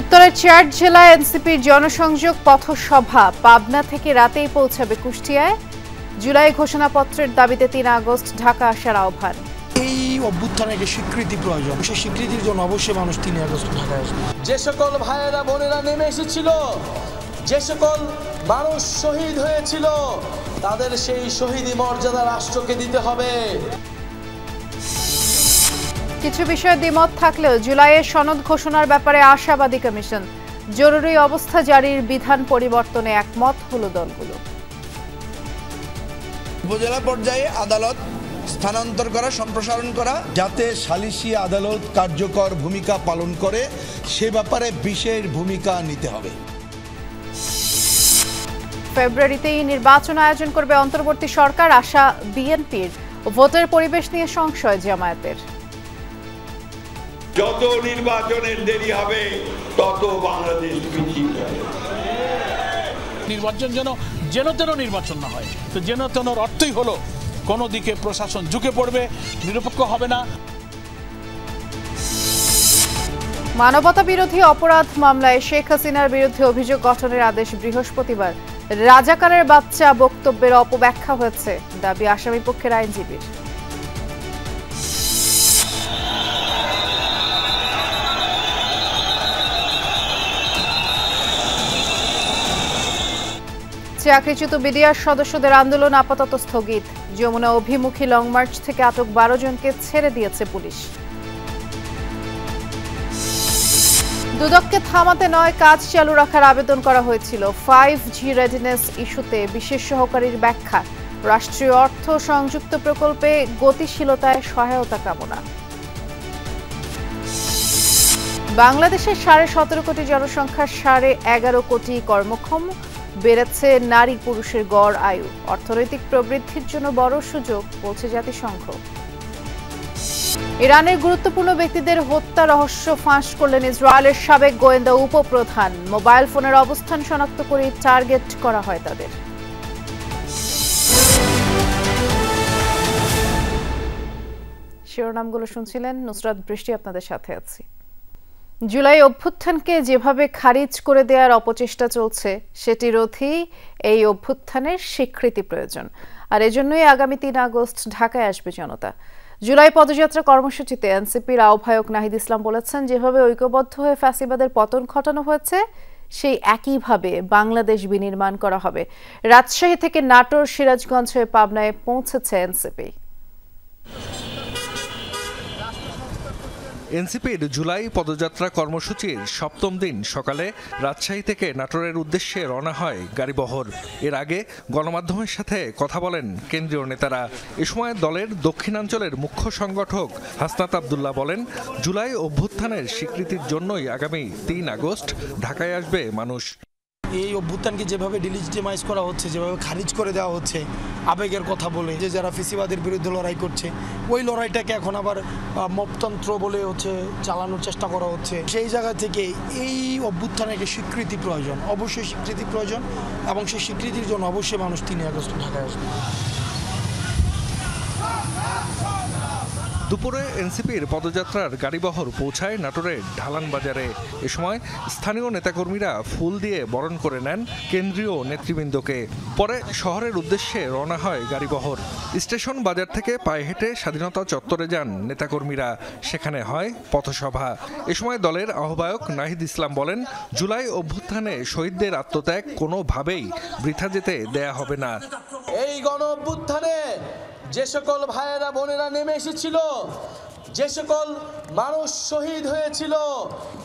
উত্তরের ৪ জেলায় এনসিপির জনসংযোগ পথসভা পাবনা থেকে রাতেই পৌঁছাবে কুষ্টিয়ায়। জুলাই ঘোষণাপত্রের দাবিতে ৩ আগস্ট ঢাকা আসার আহ্বান। এই অভ্যুত্থানের একটা স্বীকৃতি প্রয়োজন, সেই স্বীকৃতির জন্য অবশ্যই মানুষ ৩ আগস্ট ঢাকায় আসবে। যে সকল ভাইয়েরা বোনেরা নেমে এসেছিল, যে সকল মানুষ শহীদ হয়েছিল, তাদের সেই শহীদি মর্যাদা রাষ্ট্রকে দিতে হবে। কিছু বিষয়ে দ্বিমত থাকলেও জুলাইয়ের সনদ ঘোষণার ব্যাপারে আশাবাদী কমিশন। জরুরি অবস্থা জারির বিধান পরিবর্তনে একমত হলো দলগুলো। উপজেলা পর্যায়ে আদালত স্থানান্তর করা, সম্প্রসারণ করা, যাতে সালিসি আদালত কার্যকর ভূমিকা পালন করে সে ব্যাপারে বিশেষ ভূমিকা নিতে হবে। ফেব্রুয়ারিতেই নির্বাচন আয়োজন করবে অন্তর্বর্তী সরকার, আশা বিএনপির। ভোটের পরিবেশ নিয়ে সংশয় জামায়াতের। যত নির্বাচনের দেরি হবে তত বাংলাদেশ পিছিয়ে যাবে। নির্বাচন যেন তেন নির্বাচন না হয়, তো যেন তেনর অর্থই হলো কোনো দিকে প্রশাসন ঝুঁকে পড়বে, নিরপেক্ষ হবে না। মানবতা বিরোধী অপরাধ মামলায় শেখ হাসিনার বিরুদ্ধে অভিযোগ গঠনের আদেশ বৃহস্পতিবার। রাজাকারের বাচ্চা বক্তব্যের অপব্যাখ্যা হয়েছে, দাবি আসামি পক্ষের আইনজীবীর। চাকরিচ্যুত বিডিআর সদস্যদের আন্দোলন আপাতত স্থগিত। যমুনা অভিমুখী লং মার্চ থেকে আটক ১২ জনকে ছেড়ে দিয়েছে পুলিশ। দুদককে থামাতে নয়, কাজ চালু রাখার আবেদন করা হয়েছিল। 5G রেডিনেস ইস্যুতে বিশেষ সহকারীর ব্যাখ্যা। রাষ্ট্রীয় অর্থ সংযুক্ত প্রকল্পে গতিশীলতায় সহায়তা কামনা। বাংলাদেশের 17.5 কোটি জনসংখ্যার 11.5 কোটি কর্মক্ষম। বেড়েছে নারী পুরুষের গড় আয়ু। অর্থনৈতিক প্রবৃদ্ধির জন্য বড় সুযোগ, বলছে জাতিসংঘ। ইরানের গুরুত্বপূর্ণ ব্যক্তিদের হত্যা রহস্য ফাঁস করলেন ইসরায়েলের সাবেক গোয়েন্দা উপপ্রধান। মোবাইল ফোনের অবস্থান শনাক্ত করে টার্গেট করা হয় তাদের। শিরোনামগুলো শুনছিলেন, নুসরাত বৃষ্টি আপনাদের সাথে আছি। জুলাই অভ্যুত্থানকে যেভাবে খারিজ করে দেওয়ার অপচেষ্টা চলছে, সেটি রোধেই এই অভ্যুত্থানের স্বীকৃতি প্রয়োজন। আর এজন্যই আগামী ৩ আগস্ট ঢাকায় আসবে জনতা। জুলাই পদযাত্রা কর্মসূচিতে এনসিপির আহ্বায়ক নাহিদ ইসলাম বলেছেন, যেভাবে ঐক্যবদ্ধ হয়ে ফ্যাসিবাদের পতন ঘটানো হয়েছে, সেই একইভাবে বাংলাদেশ বিনির্মাণ করা হবে। রাজশাহী থেকে নাটোর, সিরাজগঞ্জ হয়ে পাবনায় পৌঁছেছে এনসিপি। এনসিপির জুলাই পদযাত্রা কর্মসূচির ৭ম দিন সকালে রাজশাহী থেকে নাটোরের উদ্দেশ্যে রওনা হয় গাড়িবহর। এর আগে গণমাধ্যমের সাথে কথা বলেন কেন্দ্রীয় নেতারা। এ সময় দলের দক্ষিণাঞ্চলের মুখ্য সংগঠক হাসনাত আবদুল্লাহ বলেন, জুলাই অভ্যুত্থানের স্বীকৃতির জন্যই আগামী ৩ আগস্ট ঢাকায় আসবে মানুষ। এই অভ্যুত্থানকে যেভাবে ডিলিজিটিমাইজ করা হচ্ছে, যেভাবে খারিজ করে দেওয়া হচ্ছে আবেগের কথা বলে, যে যারা ফেসিবাদের বিরুদ্ধে লড়াই করছে, ওই লড়াইটাকে এখন আবার মপতন্ত্র বলে চালানোর চেষ্টা করা হচ্ছে। সেই জায়গা থেকে এই অভ্যুত্থানের একটা স্বীকৃতি প্রয়োজন, অবশ্যই স্বীকৃতি প্রয়োজন, এবং সেই স্বীকৃতির জন্য অবশ্যই মানুষ ৩ আগস্ট ঢাকায় আসবে। দুপুরে এনসিপির পদযাত্রার গাড়িবহর পৌঁছায় নাটোরের ঢালান বাজারে। এ সময় স্থানীয় নেতাকর্মীরা ফুল দিয়ে বরণ করে নেন কেন্দ্রীয় নেতৃবৃন্দকে। পরে শহরের উদ্দেশ্যে রওনা হয় গাড়িবহর। স্টেশন বাজার থেকে পায়ে হেঁটে স্বাধীনতা চত্বরে যান নেতাকর্মীরা। সেখানে হয় পথসভা। এ সময় দলের আহ্বায়ক নাহিদ ইসলাম বলেন, জুলাই অভ্যুত্থানে শহীদদের আত্মত্যাগ কোনোভাবেই বৃথা যেতে দেয়া হবে না। এই গণ অভ্যুত্থানে যে সকল ভাইয়েরা বোনেরা নেমে এসেছিল, যে সকল মানুষ শহীদ হয়েছিল,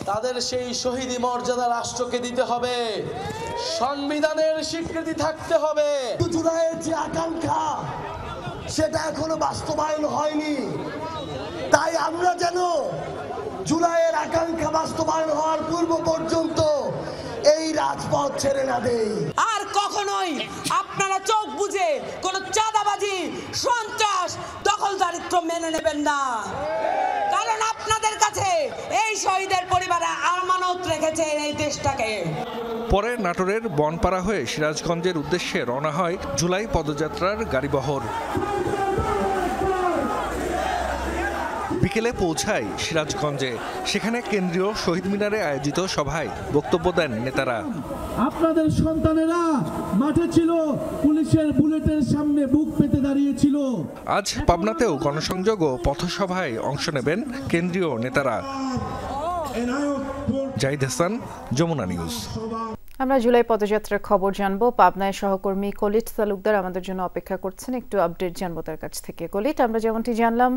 তাদের সেই শহীদি মর্যাদা রাষ্ট্রকে দিতে হবে। সংবিধানের স্বীকৃতি থাকতে হবে। জুলাইয়ের যে আকাঙ্ক্ষা, সেটা এখনো বাস্তবায়ন হয়নি। তাই আমরা যেন জুলাইয়ের আকাঙ্ক্ষা বাস্তবায়ন হওয়ার পূর্ব পর্যন্ত এই রাজপথ ছেড়ে না দেই। আর কখনোই আপনারা চোখ বুজে কোন চাঁদাবাজি, সন্ত্রাস, দখলদারিত্ব মেনে নেবেন না। কারণ আপনাদের কাছে এই শহীদের পরিবারে আমানত রেখেছে এই দেশটাকে। পরে নাটোরের বনপাড়া হয়ে সিরাজগঞ্জের উদ্দেশ্যে রওনা হয় জুলাই পদযাত্রার গাড়িবহর। বিকেলে পৌঁছায় সিরাজগঞ্জে। সেখানে কেন্দ্রীয় শহীদ মিনারে আয়োজিত সভায় বক্তব্য দেন নেতারা। আপনাদের সন্তানেরা মাঠে ছিল, পুলিশের বুলেটের সামনে বুক পেতে দাঁড়িয়েছিল। আজ পাবনাতেও গণসংযোগ ও পথসভায় অংশ নেবেন কেন্দ্রীয় নেতারা। জাহিদ হাসান, যমুনা নিউজ। আমরা জুলাই পদযাত্রার খবর জানবো। পাবনায় সহকর্মী কলিট তালুকদার আমাদের জন্য অপেক্ষা করছেন, একটু আপডেট জানবো তার কাছ থেকে। কলিট, আমরা যেমনটি জানলাম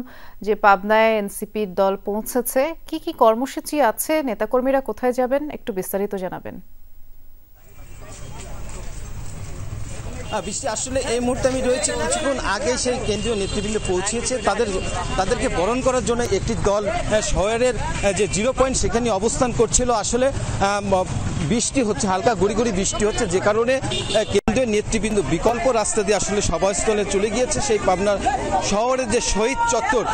যে পাবনায় এনসিপির দল পৌঁছেছে, কি কি কর্মসূচি আছে, নেতাকর্মীরা কোথায় যাবেন, একটু বিস্তারিত জানাবেন। বৃষ্টি, আসলে এই মুহূর্তে আমি রয়েছি কিছুক্ষণ আগে সেই কেন্দ্রীয় নেতৃবৃন্দ পৌঁছেছে। তাদেরকে বরণ করার জন্য একটি দল শহরের যে 0 পয়েন্ট সেখানে অবস্থান করছিল। আসলে বৃষ্টি হচ্ছে, হালকা গুড়ি গুড়ি বৃষ্টি হচ্ছে, যে কারণে কেন্দ্রীয় নেতৃবৃন্দ বিকল্প রাস্তা দিয়ে আসলে সভাস্থলে চলে গিয়েছে। সেই পাবনার শহরের যে শহীদ চত্বর,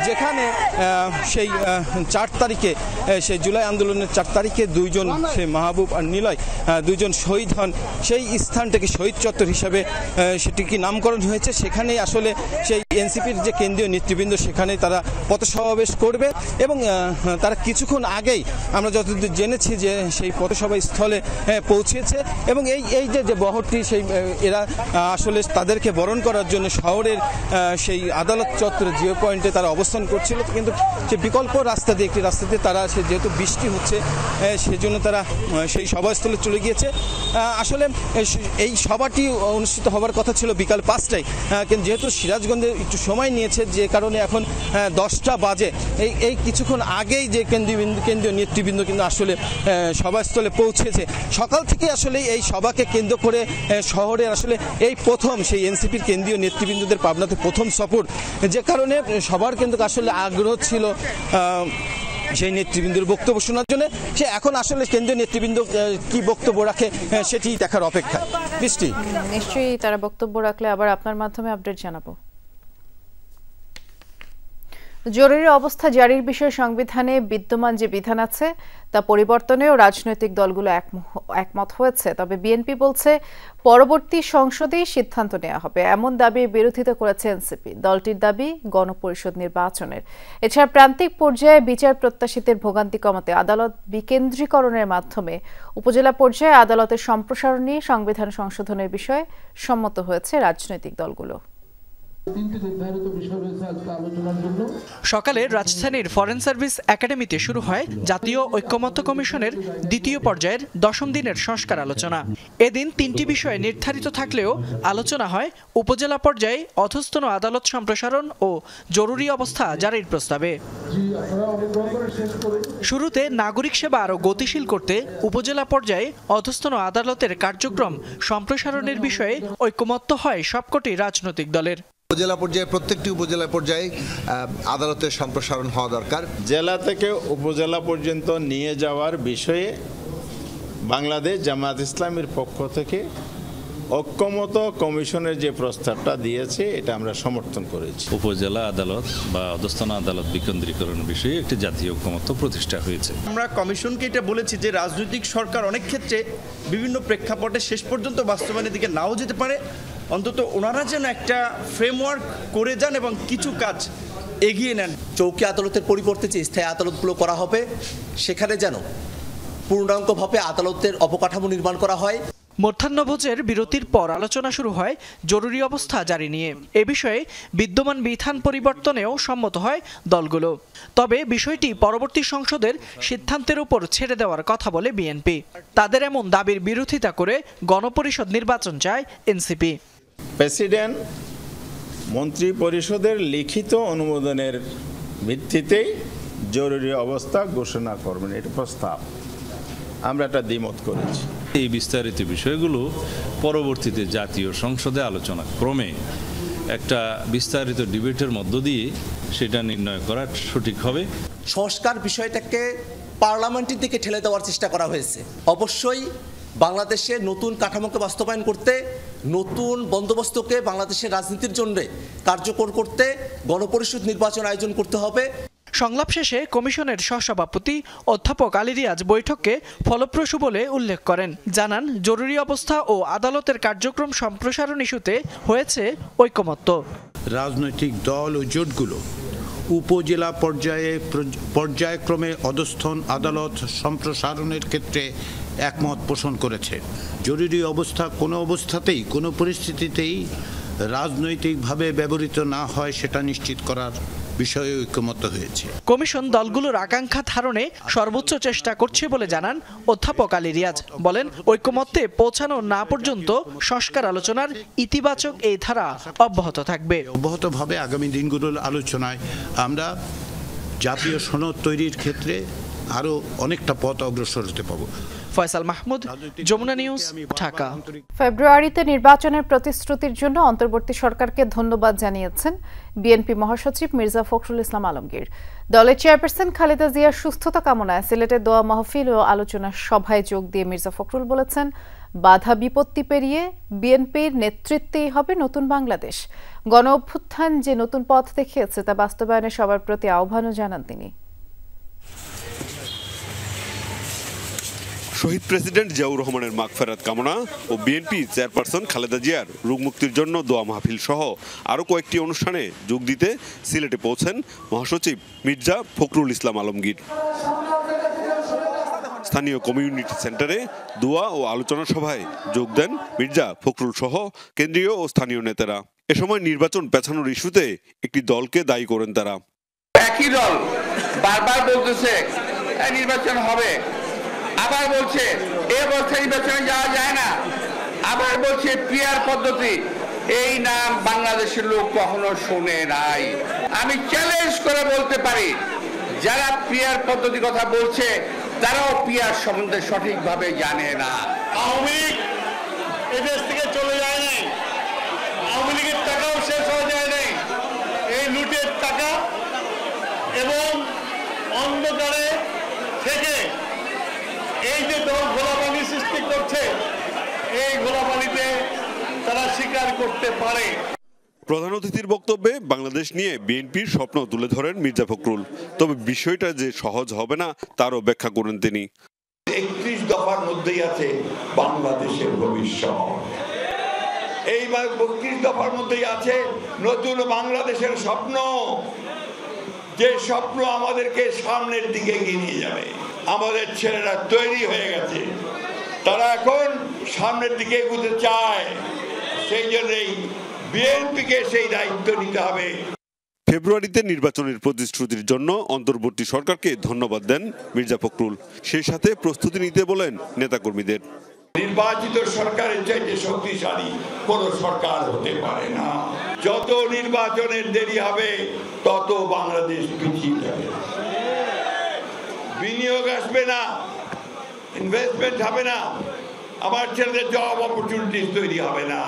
যেখানে সেই 4 তারিখে সেই জুলাই আন্দোলনের 4 তারিখে দুইজন, সেই মাহবুব আর নিলয়, দুইজন শহীদ হন, সেই স্থানটাকে শহীদ চত্বর হিসাবে সেটিকে নামকরণ হয়েছে। সেখানেই আসলে সেই এনসিপির যে কেন্দ্রীয় নেতৃবৃন্দ সেখানে তারা পথসমাবেশ করবে এবং তারা কিছুক্ষণ আগেই আমরা যতদূর জেনেছি যে সেই পথসভা স্থলে পৌঁছেছে এবং এই যে বহরটি, সেই এরা আসলে তাদেরকে বরণ করার জন্য শহরের সেই আদালত চত্বরে 0 পয়েন্টে তারা অবস্থান করছিল। কিন্তু সে বিকল্প রাস্তা দিয়ে, একটি রাস্তা দিয়ে তারা, যেহেতু বৃষ্টি হচ্ছে সেজন্য তারা সেই সভাস্থলে চলে গিয়েছে। আসলে এই সভাটি অনুষ্ঠিত হওয়ার কথা ছিল বিকাল 5টায়, কিন্তু যেহেতু সিরাজগঞ্জে একটু সময় নিয়েছে, যে কারণে এখন 10টা বাজে। এই কিছুক্ষণ আগেই যে কেন্দ্রীয় নেতৃবৃন্দ কিন্তু আসলে সভাস্থলে পৌঁছেছে। সকাল থেকে আসলে এই সভাকে কেন্দ্র করে শহরে আসলে এই প্রথম সেই এনসিপির কেন্দ্রীয় নেতৃবৃন্দদের পাবনাতে প্রথম সফর, যে কারণে সবার কিন্তু আসলে আগ্রহ ছিল সেই নেতৃবৃন্দের বক্তব্য শোনার জন্য। সে এখন আসলে কেন্দ্রীয় নেতৃবৃন্দ কি বক্তব্য রাখে সেটি দেখার অপেক্ষা। বৃষ্টি, নিশ্চয়ই তারা বক্তব্য রাখলে আবার আপনার মাধ্যমে আপডেট জানাবো। জরুরি অবস্থা জারির বিষয়ে সংবিধানে বিদ্যমান যে বিধান আছে তা পরিবর্তনেও রাজনৈতিক দলগুলো একমত হয়েছে। তবে বিএনপি বলছে পরবর্তী সংসদেই সিদ্ধান্ত নেওয়া হবে, এমন দাবির বিরোধিতা করেছে এনসিপি। দলটির দাবি গণপরিষদ নির্বাচনের। এছাড়া প্রান্তিক পর্যায়ে বিচার প্রত্যাশীদের ভোগান্তি কমাতে আদালত বিকেন্দ্রীকরণের মাধ্যমে উপজেলা পর্যায়ে আদালতের সম্প্রসারণ নিয়ে সংবিধান সংশোধনের বিষয়ে সম্মত হয়েছে রাজনৈতিক দলগুলো। সকালে রাজধানীর ফরেন সার্ভিস একাডেমিতে শুরু হয় জাতীয় ঐক্যমত্য কমিশনের 2য় পর্যায়ের 10ম দিনের সংস্কার আলোচনা। এদিন 3টি বিষয় নির্ধারিত থাকলেও আলোচনা হয় উপজেলা পর্যায়ে অধস্তন আদালত সম্প্রসারণ ও জরুরি অবস্থা জারির প্রস্তাবে। শুরুতে নাগরিক সেবা আরও গতিশীল করতে উপজেলা পর্যায়ে অধস্তন আদালতের কার্যক্রম সম্প্রসারণের বিষয়ে ঐক্যমত্য হয় সবকটি রাজনৈতিক দলের। উপজেলা পর্যায়ে প্রত্যেকটি উপজেলা পর্যায়ে আদালতের সম্প্রসারণ হওয়া দরকার। জেলা থেকে উপজেলা পর্যন্ত নিয়ে যাওয়ার বিষয়ে বাংলাদেশ জামায়াত ইসলামের পক্ষ থেকে ঐক্যমত কমিশনের যে প্রস্তাবটা দিয়েছে এটা আমরা সমর্থন করেছি। উপজেলা আদালত বা অধস্তন আদালত বিকেন্দ্রীকরণ বিষয়ে একটি জাতীয় ঐক্যমত্য প্রতিষ্ঠা হয়েছে। আমরা কমিশনকে এটা বলেছি যে রাজনৈতিক সরকার অনেক ক্ষেত্রে বিভিন্ন প্রেক্ষাপটে শেষ পর্যন্ত বাস্তবায়নের দিকে নাও যেতে পারে, অন্তত ওনারা যেন একটা ফ্রেমওয়ার্ক করে যান এবং কিছু কাজ এগিয়ে নেন। চৌকি আদালতের পরিবর্তে যে স্থায়ী আদালতগুলো করা হবে সেখানে যেন পূর্ণাঙ্গভাবে আদালতের অবকাঠামো নির্মাণ করা হয়। মধ্যাহ্নভোজের বিরতির পর আলোচনা শুরু হয় জরুরি অবস্থা জারি নিয়ে। এ বিষয়ে বিদ্যমান বিধান পরিবর্তনেও সম্মত হয় দলগুলো। তবে বিষয়টি পরবর্তী সংসদের সিদ্ধান্তের উপর ছেড়ে দেওয়ার কথা বলে বিএনপি। তাদের এমন দাবির বিরোধিতা করে গণপরিষদ নির্বাচন চায় এনসিপি। প্রেসিডেন্ট মন্ত্রী পরিষদের লিখিত অনুমোদনের ভিত্তিতেই জরুরি অবস্থা ঘোষণা করবেন, এটা প্রস্তাব আমরা একটা দ্বিমত করেছি। এই বিস্তারিত বিষয়গুলো পরবর্তীতে জাতীয় সংসদে আলোচনা ক্রমে একটা বিস্তারিত ডিবেটের মধ্য দিয়ে সেটা নির্ণয় করা সঠিক হবে। সংস্কার বিষয়টাকে পার্লামেন্টের দিকে ঠেলে দেওয়ার চেষ্টা করা হয়েছে। অবশ্যই বাংলাদেশে নতুন কাঠামোকে বাস্তবায়ন করতে, নতুন বন্দোবস্তকে বাংলাদেশের রাজনীতির জন্য কার্যকর করতে গণপরিষদ নির্বাচন আয়োজন করতে হবে। সংলাপ শেষে কমিশনের সহসভাপতি অধ্যাপক আলী রিয়াজ বৈঠককে ফলপ্রসূ বলে উল্লেখ করেন। জানান, জরুরি অবস্থা ও আদালতের কার্যক্রম সম্প্রসারণ ইস্যুতে হয়েছে ঐকমত্য। রাজনৈতিক দল ও জোটগুলো উপজেলা পর্যায়ক্রমে অধস্থন আদালত সম্প্রসারণের ক্ষেত্রে একমত পোষণ করেছে। জরুরি অবস্থা কোনো অবস্থাতেই কোনো পরিস্থিতিতেই রাজনৈতিকভাবে ব্যবহৃত না হয় সেটা নিশ্চিত করার বিষয়ে ঐকমত্য হয়েছে। কমিশন দলগুলোর আকাঙ্ক্ষা ধারণে সর্বোচ্চ চেষ্টা করছে বলে জানান অধ্যাপক আলী রিয়াজ। বলেন, ঐকমত্যে পৌঁছানো না পর্যন্ত সংস্কার আলোচনার ইতিবাচক এই ধারা অব্যাহত থাকবে। অব্যাহতভাবে আগামী দিনগুলোর আলোচনায় আমরা জাতীয় সনদ তৈরির ক্ষেত্রে আরও অনেকটা পথ অগ্রসর হতে পারব। ফয়সাল মাহমুদ, যমুনা নিউজ, ঢাকা। ফেব্রুয়ারিতে নির্বাচনের প্রতিশ্রুতির জন্য অন্তর্বর্তী সরকারকে ধন্যবাদ জানিয়েছেন বিএনপি মহাসচিব মির্জা ফখরুল ইসলাম আলমগীর। দলের চেয়ারপারসন খালেদা জিয়ার সুস্থতা কামনায় সিলেটে দোয়া মাহফিল ও আলোচনা সভায় যোগ দিয়ে মির্জা ফখরুল বলেছেন, বাধা বিপত্তি পেরিয়ে বিএনপির নেতৃত্বেই হবে নতুন বাংলাদেশ। গণ অভ্যুত্থান যে নতুন পথ দেখিয়েছে তা বাস্তবায়নে সবার প্রতি আহ্বানও জানান তিনি। শহীদ প্রেসিডেন্ট জিয়াউর রহমানের মাগফেরাত কামনা ও বিএনপি চেয়ারপারসন খালেদা জিয়ার রোগ মুক্তির জন্য দোয়া মাহফিল সহ আরও কয়েকটি অনুষ্ঠানে যোগ দিতে সিলেটে পৌঁছেন মহাসচিব মির্জা ফখরুল ইসলাম আলমগীর। স্থানীয় কমিউনিটি সেন্টারে দোয়া ও আলোচনা সভায় যোগ দেন মির্জা ফখরুল সহ কেন্দ্রীয় ও স্থানীয় নেতারা। এ সময় নির্বাচন পেছানোর ইস্যুতে একটি দলকে দায়ী করেন তারা। একই দল বারবার বলতেছে নির্বাচন হবে, আবার বলছে এ অবস্থায় নির্বাচনে যাওয়া যায় না, আবার বলছে পিআর পদ্ধতি। এই নাম বাংলাদেশের লোক কখনো শুনে নাই। আমি চ্যালেঞ্জ করে বলতে পারি, যারা পিআর পদ্ধতির কথা বলছে তারাও পিআর সম্বন্ধে সঠিকভাবে জানে না। আওয়ামী লীগ এদেশ থেকে চলে যায় নাই, আওয়ামী লীগের টাকাও শেষ হয়ে যায় নাই। এই লুটের টাকা এবং অন্ধকারে থেকে এই যে দল ঘোলাপানি সৃষ্টি করছে, এই ঘোলাপানিতে তারা স্বীকার করতে পারে। প্রধান অতিথির বক্তব্যে বাংলাদেশ নিয়ে বিএনপির স্বপ্ন তুলে ধরেন মির্জা ফখরুল। তবে বিষয়টা যে সহজ হবে না তারও ব্যাখ্যা করেন তিনি। 31 দফার মধ্যেই আছে বাংলাদেশের ভবিষ্যৎ। এই 32 দফার মধ্যেই আছে নতুন বাংলাদেশের স্বপ্ন, যে স্বপ্ন আমাদেরকে সামনের দিকে এগিয়ে নিয়ে যাবে। আমাদের ছেলেরা তৈরি হয়ে গেছে, তারা এখন সামনের দিকে এগোতে চায়। সেই জন্যই বিএনপিকে সেই দায়িত্ব নিতে হবে। ফেব্রুয়ারিতে নির্বাচনের প্রতিশ্রুতির জন্য অন্তর্বর্তী সরকারকে ধন্যবাদ দেন মির্জা ফখরুল। সেই সাথে প্রস্তুতি নিতে বলেন নেতাকর্মীদের। নির্বাচিত সরকারের চাইতে শক্তিশালী কোন সরকার হতে পারে না। যত নির্বাচনের দেরি হবে তত বাংলাদেশ পিছিয়ে যাবে। বিনিয়োগ আসবে না, ইনভেস্টমেন্ট হবে না, আমার ছেলেদের জব অপরচুনিটি তৈরি হবে না।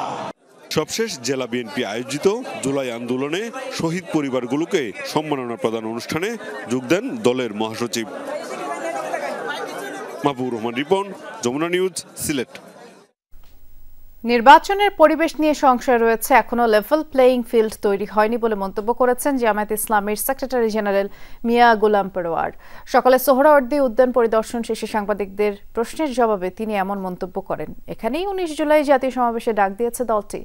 সবশেষ জেলা বিএনপি আয়োজিত জুলাই আন্দোলনে শহীদ পরিবারগুলোকে সম্মাননা প্রদান অনুষ্ঠানে যোগ দেন দলের মহাসচিব। মাহবুবুর রহমান রিপন, যমুনা নিউজ, সিলেট। নির্বাচনের পরিবেশ নিয়ে সংশয় রয়েছে, এখনো লেভেল প্লেইং ফিল্ড তৈরি হয়নি বলে মন্তব্য করেছেন জামায়াতে ইসলামীর সেক্রেটারি জেনারেল মিয়া গোলাম পরোয়ার। সকালে সোহরাওয়ার্দী উদ্যান পরিদর্শন শেষে সাংবাদিকদের প্রশ্নের জবাবে তিনি এমন মন্তব্য করেন। এখানেই 19 জুলাই জাতীয় সমাবেশে ডাক দিয়েছে দলটি।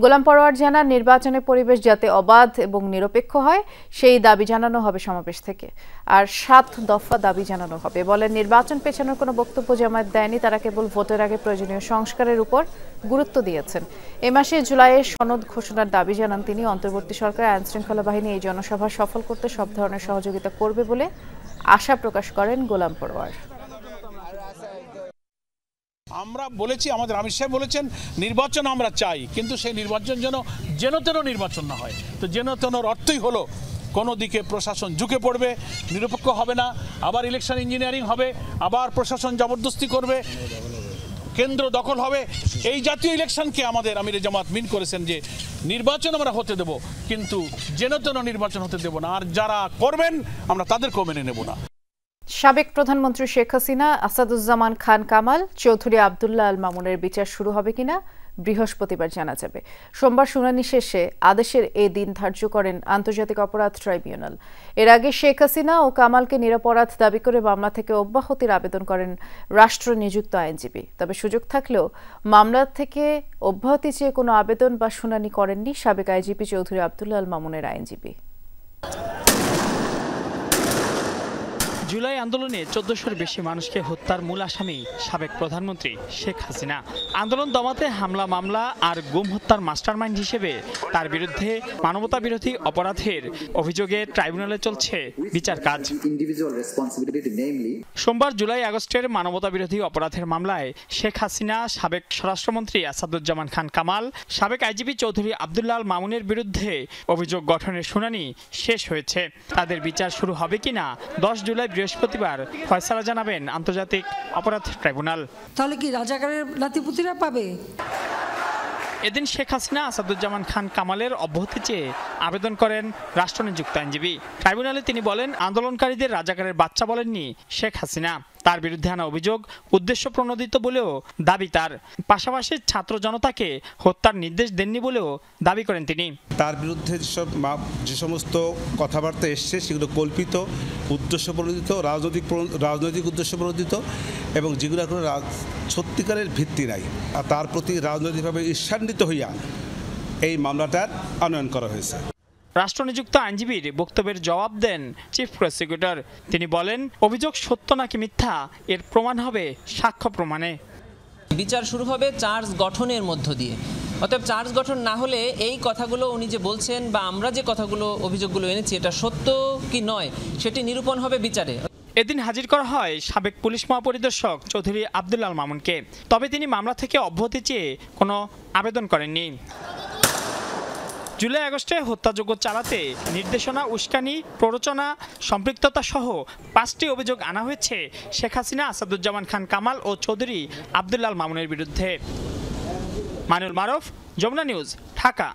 গোলাম পরোয়ার জানান, নির্বাচনের পরিবেশ যাতে অবাধ এবং নিরপেক্ষ হয় সেই দাবি জানানো হবে সমাবেশ থেকে। আর 7 দফা দাবি জানানো হবে। বলেন, নির্বাচন পেছানোর কোনো বক্তব্য জামায়াত দেয়নি, তারা কেবল ভোটের আগে প্রয়োজনীয় সংস্কারের উপর গুরুত্ব দিয়েছেন। এ মাসে জুলাইয়ের সনদ ঘোষণার দাবি জানান তিনি। অন্তর্বর্তী সরকার আইন শৃঙ্খলা বাহিনী এই জনসভা সফল করতে সব ধরনের সহযোগিতা করবে বলে আশা প্রকাশ করেন গোলাম পরোয়ার। আমরা বলেছি, আমাদের আমির সাহেব বলেছেন নির্বাচন আমরা চাই, কিন্তু সেই নির্বাচন যেন তেন নির্বাচন না হয়। তো যেন তেনর অর্থই হলো কোনো দিকে প্রশাসন ঝুঁকে পড়বে, নিরপেক্ষ হবে না, আবার ইলেকশন ইঞ্জিনিয়ারিং হবে, আবার প্রশাসন জবরদস্তি করবে, কেন্দ্র দখল হবে। এই জাতীয় ইলেকশনকে আমাদের আমিরে জামাত মিন করেছেন যে নির্বাচন আমরা হতে দেব, কিন্তু যেন তেন নির্বাচন হতে দেব না। আর যারা করবেন আমরা তাদেরকেও মেনে নেব না। সাবেক প্রধানমন্ত্রী শেখ হাসিনা, আসাদুজ্জামান খান কামাল, চৌধুরী আবদুল্লাহ আল মামুনের বিচার শুরু হবে কিনা বৃহস্পতিবার জানা যাবে। সোমবার শুনানি শেষে আদেশের এই দিন ধার্য করেন আন্তর্জাতিক অপরাধ ট্রাইব্যুনাল। এর আগে শেখ হাসিনা ও কামালকে নিরপরাধ দাবি করে মামলা থেকে অব্যাহতির আবেদন করেন রাষ্ট্র নিযুক্ত আইনজীবী। তবে সুযোগ থাকলেও মামলা থেকে অব্যাহতি চেয়ে কোনো আবেদন বা শুনানি করেননি সাবেক আইজিপি চৌধুরী আবদুল্লাহ আল মামুনের আইনজীবী। জুলাই আন্দোলনে ১৪০০-এর বেশি মানুষকে হত্যার মূল আসামি সাবেক প্রধানমন্ত্রী শেখ হাসিনা। আন্দোলন দমাতে হামলা, মামলা আর গুম হত্যার মাস্টারমাইন্ড হিসেবে তার বিরুদ্ধে মানবতা বিরোধী অপরাধের অভিযোগে ট্রাইব্যুনালে চলছে বিচার কাজ। সোমবার জুলাই-আগস্টের মানবতা বিরোধী অপরাধের মামলায় শেখ হাসিনা, সাবেক স্বরাষ্ট্রমন্ত্রী আসাদুজ্জামান খান কামাল, সাবেক আইজিপি চৌধুরী আব্দুল্লাহ আল মামুনের বিরুদ্ধে অভিযোগ গঠনের শুনানি শেষ হয়েছে। তাদের বিচার শুরু হবে কিনা 10 জুলাই বৃহস্পতিবার ফয়সালা জানাবেন আন্তর্জাতিক অপরাধ ট্রাইব্যুনাল। তাহলে কি রাজাকারের নাতিপুতিরা পাবে? এদিন শেখ হাসিনা আসাদুজ্জামান খান কামালের অব্যাহতি চেয়ে আবেদন করেন রাষ্ট্রনিযুক্ত আইনজীবী। ট্রাইব্যুনালে তিনি বলেন, আন্দোলনকারীদের রাজাকারের বাচ্চা বলেননি শেখ হাসিনা। তার বিরুদ্ধে আনা অভিযোগ উদ্দেশ্য প্রণোদিত বলেও দাবি তার। পাশাপাশি ছাত্র জনতাকে হত্যার নির্দেশ দেননি বলেও দাবি করেন তিনি। তার বিরুদ্ধে যে সমস্ত কথাবার্তা এসছে সেগুলো কল্পিত, উদ্দেশ্য প্রণোদিত, রাজনৈতিক উদ্দেশ্য প্রণোদিত এবং যেগুলো কোনো সত্যিকারের ভিত্তি নাই। আর তার প্রতি রাজনৈতিকভাবে ঈর্ষান্বিত হইয়া এই মামলাটার আনয়ন করা হয়েছে। রাষ্ট্রনিযুক্ত আইনজীবীর বক্তব্যের জবাব দেন চিফ প্রসিকিউটর। তিনি বলেন, অভিযোগ সত্য নাকি মিথ্যা এর প্রমাণ হবে সাক্ষ্য প্রমাণে। বিচার শুরু হবে চার্জ গঠনের মধ্য দিয়ে। অতএব চার্জ গঠন না হলে এই কথাগুলো উনি যে বলছেন বা আমরা যে কথাগুলো অভিযোগগুলো এনেছি এটা সত্য কি নয় সেটি নিরূপণ হবে বিচারে। এদিন হাজির করা হয় সাবেক পুলিশ মহাপরিদর্শক চৌধুরী আব্দুল্লাহ আল মামুনকে। তবে তিনি মামলা থেকে অব্যাহতি চেয়ে কোনো আবেদন করেননি। জুলাই-আগস্টে হত্যাযজ্ঞ চালাতে নির্দেশনা, উস্কানি, প্ররোচনা, সম্পৃক্ততা সহ 5টি অভিযোগ আনা হয়েছে শেখ হাসিনা, আসাদুজ্জামান খান কামাল ও চৌধুরী আব্দুল্লাহ আল মামুনের বিরুদ্ধে। মানুল মারুফ, যমুনা নিউজ, ঢাকা।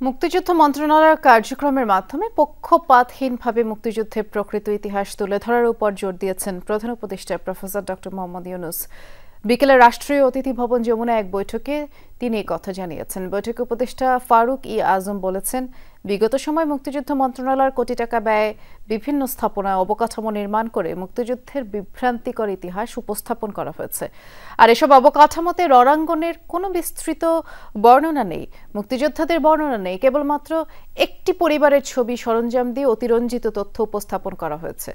মুক্তিযুদ্ধ মন্ত্রণালয়ের কার্যক্রমের মাধ্যমে পক্ষপাতহীনভাবে মুক্তিযুদ্ধের প্রকৃত ইতিহাস তুলে ধরার উপর জোর দিয়েছেন প্রধান উপদেষ্টা প্রফেসর ডক্টর মোহাম্মদ ইউনূস। বিকেলে রাষ্ট্রীয় অতিথি ভবন যমুনা এক বৈঠকে তিনি এই কথা জানিয়েছেন। বৈঠকে উপদেষ্টা ফারুক ই আজম বলেছেন, বিগত সময় মুক্তিযুদ্ধ মন্ত্রণালয়ের কোটি টাকা ব্যয়ে বিভিন্ন স্থাপনা অবকাঠামো নির্মাণ করে মুক্তিযুদ্ধের বিভ্রান্তিকর ইতিহাস উপস্থাপন করা হয়েছে। আর এসব অবকাঠামোতে রণাঙ্গনের কোনো বিস্তৃত বর্ণনা নেই, মুক্তিযোদ্ধাদের বর্ণনা নেই, কেবলমাত্র একটি পরিবারের ছবি সরঞ্জাম দিয়ে অতিরঞ্জিত তথ্য উপস্থাপন করা হয়েছে।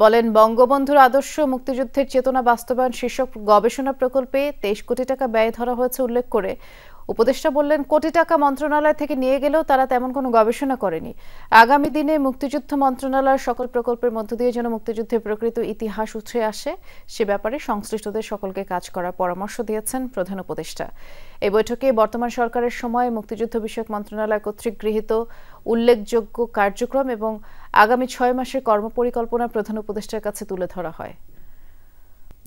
বলেন, বঙ্গবন্ধুর আদর্শ মুক্তিযুদ্ধের চেতনা বাস্তবায়ন শীর্ষক গবেষণা প্রকল্পে 23 কোটি টাকা ব্যয় ধরা হয়েছে উল্লেখ করে উপদেষ্টা বললেন, কোটি টাকা মন্ত্রণালয় থেকে নিয়ে গেলেও তারা তেমন কোনো গবেষণা করেনি। আগামী দিনে মুক্তিযুদ্ধ মন্ত্রণালয়ের সকল প্রকল্পের মধ্য দিয়ে যেন মুক্তিযুদ্ধের প্রকৃত ইতিহাস উঠে আসে সে ব্যাপারে সংশ্লিষ্টদের সকলকে কাজ করার পরামর্শ দিয়েছেন প্রধান উপদেষ্টা। এই বৈঠকে বর্তমান সরকারের সময় মুক্তিযুদ্ধ বিষয়ক মন্ত্রণালয় কর্তৃক গৃহীত উল্লেখযোগ্য কার্যক্রম এবং আগামী 6 মাসের কর্মপরিকল্পনা প্রধান উপদেষ্টার কাছে তুলে ধরা হয়।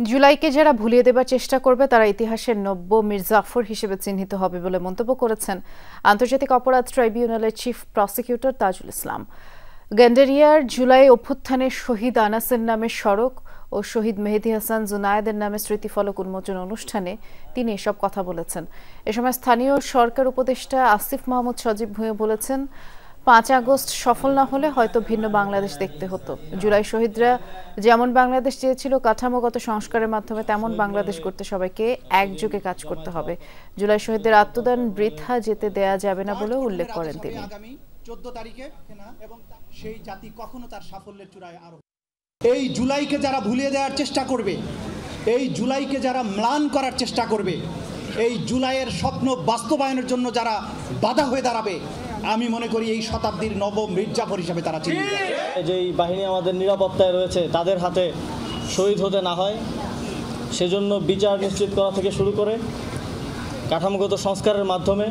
জুলাইকে যারা ভুলিয়ে দেবার চেষ্টা করবে তারা ইতিহাসের নব্য মীর জাফর হিসেবে চিহ্নিত হবে বলে মন্তব্য করেছেন আন্তর্জাতিক অপরাধ ট্রাইব্যুনালের চিফ প্রসিকিউটর তাজুল ইসলাম। গেন্ডারিয়ার জুলাই অভ্যুত্থানে শহীদ আনাসের নামে সড়ক ও শহীদ মেহেদী হাসান জুনায়েদের নামে স্মৃতিফলক উন্মোচন অনুষ্ঠানে তিনি এসব কথা বলেছেন। এ সময় স্থানীয় সরকার উপদেষ্টা আসিফ মাহমুদ সজীব ভূঁইয়া বলেছেন, 5 আগস্ট সফল না হলে হয়তো ভিন্ন বাংলাদেশ দেখতে হতো। জুলাই শহীদরা যেমন বাংলাদেশ চেয়েছিল কাঠামোগত সংস্কারের মাধ্যমে তেমন বাংলাদেশ করতে সবাইকে একযোগে কাজ করতে হবে। জুলাই শহীদদের আত্মদান বৃথা যেতে দেয়া যাবে না বলেও উল্লেখ করেন তিনি। 14 তারিখে এবং সেই জাতি কখনো তার সাফল্যের চূড়ায় আরোহণ। এই জুলাইকে যারা ভুলিয়ে দেওয়ার চেষ্টা করবে, এই জুলাইকে যারা ম্লান করার চেষ্টা করবে, এই জুলাইয়ের স্বপ্ন বাস্তবায়নের জন্য যারা বাধা হয়ে দাঁড়াবে, আমি মনে করি এই শতাব্দীর নবম মীর জাফর হিসেবে তারা চিহ্নিত। যেই বাহিনী আমাদের নিরাপত্তায় রয়েছে তাদের হাতে শহীদ হতে না হয় সেজন্য বিচার নিশ্চিত করা থেকে শুরু করে কাঠামোগত সংস্কারের মাধ্যমে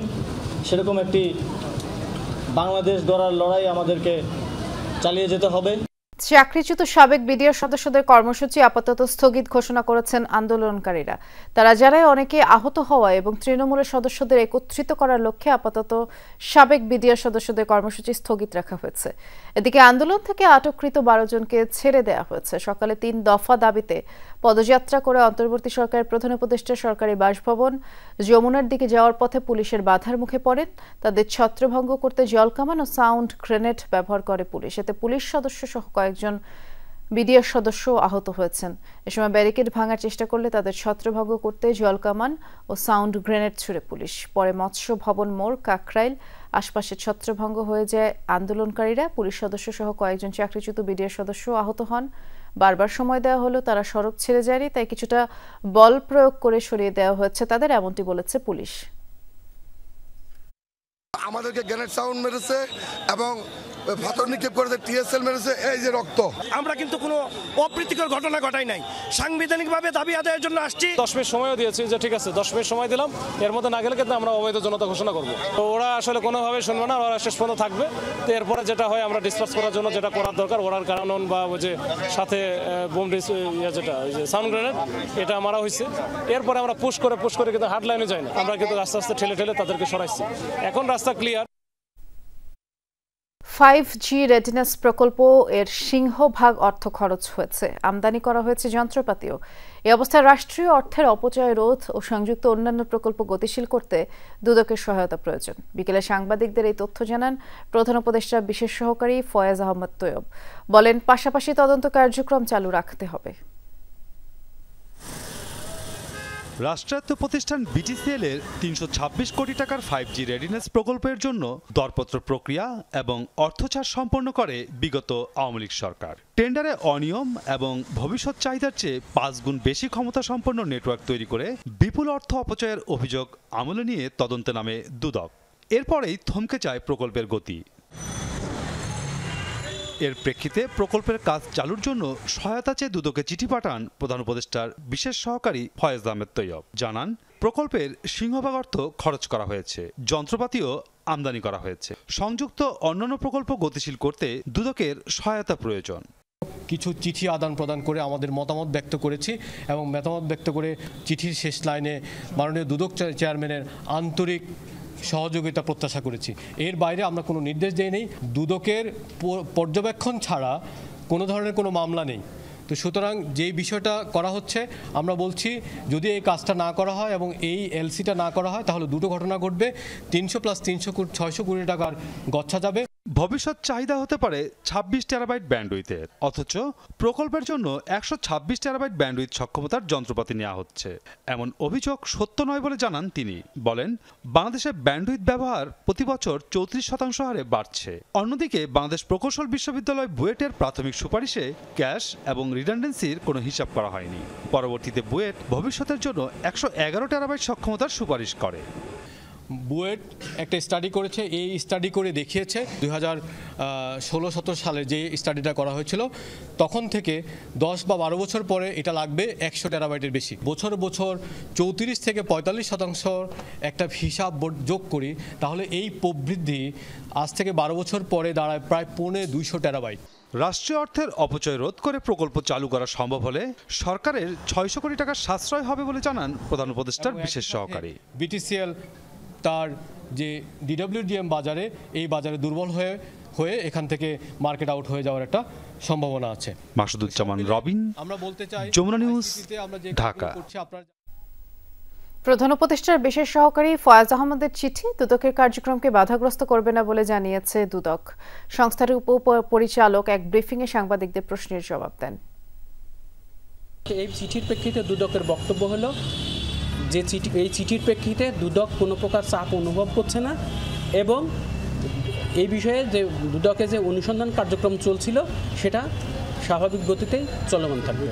সেরকম একটি বাংলাদেশ গড়ার লড়াই আমাদেরকে চালিয়ে যেতে হবে। চাকরিচ্যুত সাবেক বিডিআর সদস্যদের কর্মসূচি আপাতত স্থগিত ঘোষণা করেছেন আন্দোলনকারীরা। তারা জানায়, অনেকে আহত হওয়া এবং তৃণমূলের সদস্যদের একত্রিত করার লক্ষ্যে আপাতত সাবেক বিডিআর সদস্যদের কর্মসূচি স্থগিত রাখা হয়েছে। এদিকে আন্দোলন থেকে আটককৃত 12 জনকে ছেড়ে দেওয়া হয়েছে। সকালে 3 দফা দাবিতে পদযাত্রা করে অন্তর্বর্তী সরকারের প্রধান উপদেষ্টা সরকারি বাসভবন যমুনার দিকে যাওয়ার পথে পুলিশের বাধার মুখে পড়েন। তাদের ছত্রভঙ্গ করতে জলকামান ও সাউন্ড গ্রেনেড ব্যবহার করে পুলিশ। এতে পুলিশ সদস্য সহ কয়েকজন বিডিআর সদস্য আহত হয়েছেন। এ সময় ব্যারিকেড ভাঙার চেষ্টা করলে তাদের ছত্রভঙ্গ করতে জলকামান ও সাউন্ড গ্রেনেড ছুড়ে পুলিশ। পরে মৎস্য ভবন মোড়, কাকরাইল আশপাশে ছত্রভঙ্গ হয়ে যায় আন্দোলনকারীরা। পুলিশ সদস্য সহ কয়েকজন চাকরিচ্যুত বিডিআর সদস্য আহত হন। বারবার সময় দেওয়া হলো, তারা সড়ক ছেড়ে যায়নি, তাই কিছুটা বল প্রয়োগ করে সরিয়ে দেওয়া হয়েছে তাদের, এমনটি বলেছে পুলিশ। আমাদেরকে গ্রেনেড সাউন্ড মেরেছে এবং পাথর নিক্ষেপ করেছে, টিএসএল মেরেছে, এই যে রক্ত। আমরা কিন্তু কোনো অপ্রীতিকর ঘটনা ঘটাই নাই, সাংবিধানিকভাবে দাবি আদায়ের জন্য আসছি। 10 মিনিট সময়ও দিয়েছি যে ঠিক আছে 10 মিনিট সময় দিলাম, এর মধ্যে না গেলে কিন্তু আমরা অবৈধ জনতা ঘোষণা করব। তো ওরা আসলে কোনোভাবে শুনবে না, ওরা শেষ পর্যন্ত থাকবে। তো এরপরে যেটা হয় আমরা ডিসপার্স করার জন্য যেটা করার দরকার, ওরার কারণ বা ওই যে সাথে বোম যেটা ওই যে সাউন্ড গ্রেনেড এটা মারা হয়েছে। এরপরে আমরা পুশ করে কিন্তু হার্ড লাইনে যাই না, আমরা কিন্তু আস্তে আস্তে ঠেলে তাদেরকে সরাইছি। এখন রাস্তা ক্লিয়ার। 5G রেডিনেস প্রকল্প এর সিংহভাগ অর্থ খরচ হয়েছে, আমদানি করা হয়েছে যন্ত্রপাতিও। এই অবস্থায় রাষ্ট্রীয় অর্থের অপচয় রোধ ও সংযুক্ত অন্যান্য প্রকল্প গতিশীল করতে দুদকের সহায়তা প্রয়োজন। বিকেলে সাংবাদিকদের এই তথ্য জানান প্রধান উপদেষ্টার বিশেষ সহকারী ফয়েজ আহমদ তৈয়ব। বলেন, পাশাপাশি তদন্ত কার্যক্রম চালু রাখতে হবে। রাষ্ট্রায়ত্ত প্রতিষ্ঠান বিটিসিএল এর 326 কোটি টাকার 5G রেডিনেস প্রকল্পের জন্য দরপত্র প্রক্রিয়া এবং অর্থছাড় সম্পন্ন করে বিগত আওয়ামী লীগ সরকার। টেন্ডারে অনিয়ম এবং ভবিষ্যৎ চাহিদার চেয়ে 5 গুণ বেশি ক্ষমতা সম্পন্ন নেটওয়ার্ক তৈরি করে বিপুল অর্থ অপচয়ের অভিযোগ আমলে নিয়ে তদন্তে নামে দুদক। এরপরেই থমকে যায় প্রকল্পের গতি। এর প্রেক্ষিতে প্রকল্পের কাজ চালুর জন্য সহায়তা চেয়ে দুদকে চিঠি পাঠান প্রধান উপদেষ্টার বিশেষ সহকারী ফয়েজ আহমেদ তৈয়ব। জানান, প্রকল্পের সিংহভাগ অর্থ খরচ করা হয়েছে, যন্ত্রপাতিও আমদানি করা হয়েছে। সংযুক্ত অন্যান্য প্রকল্প গতিশীল করতে দুদকের সহায়তা প্রয়োজন। কিছু চিঠি আদান প্রদান করে আমাদের মতামত ব্যক্ত করেছি এবং মতামত ব্যক্ত করে চিঠির শেষ লাইনে মাননীয় দুদক চেয়ারম্যানের আন্তরিক সহযোগিতা প্রত্যাশা করেছি। এর বাইরে আমরা কোনো নির্দেশ দেই নেই। দুদকের পর্যবেক্ষণ ছাড়া কোনো ধরনের কোনো মামলা নেই। তো সুতরাং যেই বিষয়টা করা হচ্ছে, আমরা বলছি যদি এই কাজটা না করা হয় এবং এই এলসিটা না করা হয় তাহলে দুটো ঘটনা ঘটবে। 300 + 300 600 কোটি টাকার গচ্ছা যাবে। ভবিষ্যৎ চাহিদা হতে পারে 26 টেরাবাইট ব্যান্ডউইথের, অথচ প্রকল্পের জন্য 126 টেরাবাইট ব্যান্ডউইথ সক্ষমতার যন্ত্রপাতি নেওয়া হচ্ছে। এমন অভিযোগ সত্য নয় বলে জানান তিনি। বলেন, বাংলাদেশে ব্যান্ডউইথ ব্যবহার প্রতি বছর 34% হারে বাড়ছে। অন্যদিকে বাংলাদেশ প্রকৌশল বিশ্ববিদ্যালয় বুয়েটের প্রাথমিক সুপারিশে ক্যাশ এবং রিডান্ডেন্সির কোনো হিসাব করা হয়নি। পরবর্তীতে বুয়েট ভবিষ্যতের জন্য 111 টেরাবাইট সক্ষমতার সুপারিশ করে। বুয়েট একটা স্টাডি করেছে, এই স্টাডি করে দেখিয়েছে 2016-17 সালে যে স্টাডিটা করা হয়েছিল তখন থেকে 10 বা 12 বছর পরে এটা লাগবে 100 টেরাবাইটের বেশি। বছর 34 থেকে 45% একটা হিসাব যোগ করি, তাহলে এই প্রবৃদ্ধি আজ থেকে 12 বছর পরে দাঁড়ায় প্রায় 250 টেরাবাইট। রাষ্ট্রীয় অর্থের অপচয় রোধ করে প্রকল্প চালু করা সম্ভব হলে সরকারের 600 কোটি টাকার সাশ্রয় হবে বলে জানান প্রধান উপদেষ্টার বিশেষ সহকারী। বিটিসিএল তার যে ডিডব্লিউডিএম বাজারে, এই বাজারে দুর্বল হয়ে এখান থেকে মার্কেট আউট হয়ে যাওয়ার একটা সম্ভাবনা আছে। মাসুদুজ্জামান রবিন, আমরা বলতে চাই, যমুনা নিউজ, ঢাকা। প্রধান উপদেষ্টার বিশেষ সহকারী ফয়েজ আহমদের চিঠি দুদকের কার্যক্রমকে বাধাগ্রস্ত করবে না বলে জানিয়েছে দুদক। সংস্থার উপপরিচালক এক ব্রিফিংয়ে সাংবাদিকদের প্রশ্নের জবাব দেন। এই চিঠির প্রেক্ষিতে দুদকের বক্তব্য হলো যে এই চিঠির প্রেক্ষিতে দুদক কোনো প্রকার চাপ অনুভব করছে না এবং এই বিষয়ে যে দুদকে যে অনুসন্ধান কার্যক্রম চলছিল সেটা স্বাভাবিক গতিতেই চলমান থাকবে।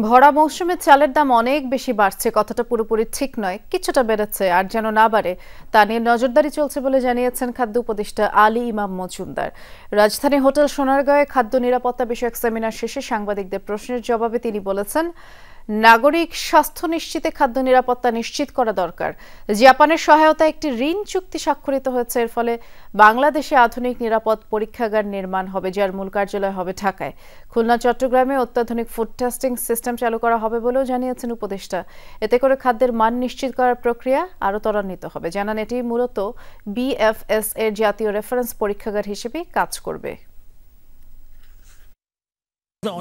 ভরা মৌসুমে চালের দাম অনেক বেশি বাড়ছে, কথাটা পুরোপুরি ঠিক নয়, কিছুটা বেড়েছে, আর যেন না বাড়ে তা নিয়ে নজরদারি চলছে বলে জানিয়েছেন খাদ্য উপদেষ্টা আলী ইমাম মজুমদার। রাজধানী হোটেল সোনারগাঁয়ে খাদ্য নিরাপত্তা বিষয়ক সেমিনার শেষে সাংবাদিকদের প্রশ্নের জবাবে তিনি বলেছেন, নাগরিক স্বাস্থ্য নিশ্চিতে খাদ্য নিরাপত্তা নিশ্চিত করা দরকার। জাপানের সহায়তায় একটি ঋণ চুক্তি স্বাক্ষরিত হয়েছে। এর ফলে বাংলাদেশে আধুনিক নিরাপদ পরীক্ষাগার নির্মাণ হবে, যার মূল কার্যালয় হবে ঢাকায়। খুলনা, চট্টগ্রামে অত্যাধুনিক ফুড টেস্টিং সিস্টেম চালু করা হবে বলেও জানিয়েছেন উপদেষ্টা। এতে করে খাদ্যের মান নিশ্চিত করার প্রক্রিয়া আরও ত্বরান্বিত হবে। জানান, এটি মূলত BFS এর জাতীয় রেফারেন্স পরীক্ষাগার হিসেবে কাজ করবে।